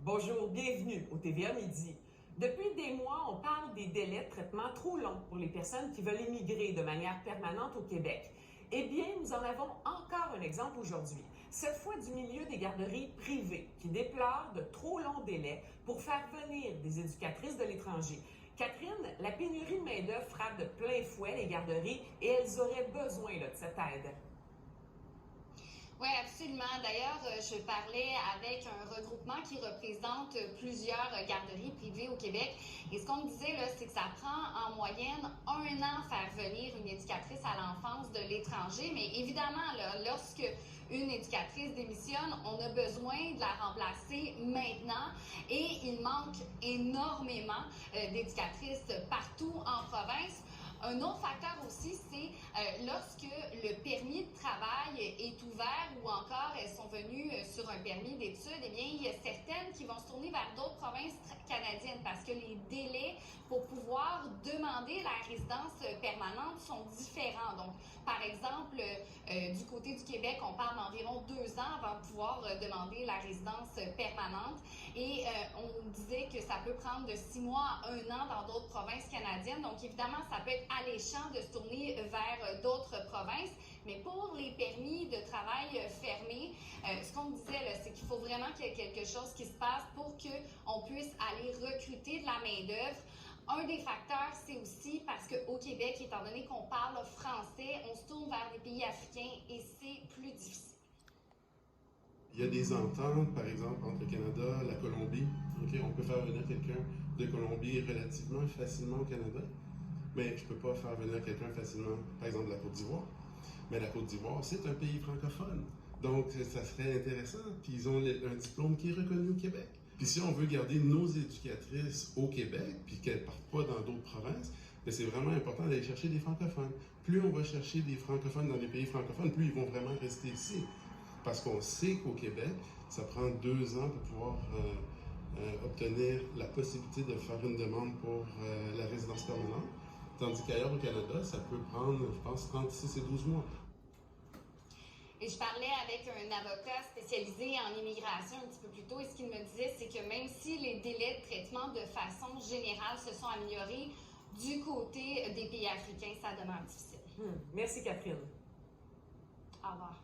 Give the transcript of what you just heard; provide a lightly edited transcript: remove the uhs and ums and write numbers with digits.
Bonjour, bienvenue au TVA Midi. Depuis des mois, on parle des délais de traitement trop longs pour les personnes qui veulent émigrer de manière permanente au Québec. Eh bien, nous en avons encore un exemple aujourd'hui, cette fois du milieu des garderies privées qui déplorent de trop longs délais pour faire venir des éducatrices de l'étranger. Catherine, la pénurie de main-d'œuvre frappe de plein fouet les garderies et elles auraient besoin de cette aide. Oui, absolument. D'ailleurs, je parlais avec un regroupement qui représente plusieurs garderies privées au Québec. Et ce qu'on me disait, là, c'est que ça prend en moyenne 1 an faire venir une éducatrice à l'enfance de l'étranger. Mais évidemment, là, lorsque une éducatrice démissionne, on a besoin de la remplacer maintenant. Et il manque énormément d'éducatrices partout en province. Un autre facteur aussi, c'est lorsque le permis de travail est ouvert ou encore elles sont venues sur un permis d'études, eh bien, il y a certaines qui vont se tourner vers d'autres provinces canadiennes parce que les délais pour pouvoir demander la résidence permanente sont différents. Donc, par exemple, du côté du Québec, on parle d'environ 2 ans avant de pouvoir demander la résidence permanente et on disait que ça peut prendre de 6 mois à 1 an dans d'autres provinces canadiennes. Donc, évidemment, ça peut être alléchant de se tourner vers d'autres provinces, mais pour les permis de travail fermés, ce qu'on me disait, c'est qu'il faut vraiment qu'il y ait quelque chose qui se passe pour qu'on puisse aller recruter de la main-d'œuvre. Un des facteurs, c'est aussi parce qu'au Québec, étant donné qu'on parle français, on se tourne vers des pays africains et c'est plus difficile. Il y a des ententes, par exemple, entre le Canada et la Colombie. Okay? On peut faire venir quelqu'un de Colombie relativement facilement au Canada, mais je ne peux pas faire venir quelqu'un facilement, par exemple, de la Côte d'Ivoire. Mais la Côte d'Ivoire, c'est un pays francophone. Donc, ça serait intéressant. Puis, ils ont un diplôme qui est reconnu au Québec. Puis, si on veut garder nos éducatrices au Québec, puis qu'elles ne partent pas dans d'autres provinces, bien, c'est vraiment important d'aller chercher des francophones. Plus on va chercher des francophones dans les pays francophones, plus ils vont vraiment rester ici. Parce qu'on sait qu'au Québec, ça prend 2 ans pour pouvoir obtenir la possibilité de faire une demande pour la résidence permanente. Tandis qu'ailleurs au Canada, ça peut prendre, je pense, 36 et 12 mois. Et je parlais avec un avocat spécialisé en immigration un petit peu plus tôt et ce qu'il me disait, c'est que même si les délais de traitement de façon générale se sont améliorés, du côté des pays africains, ça demeure difficile. Merci Catherine. Au revoir.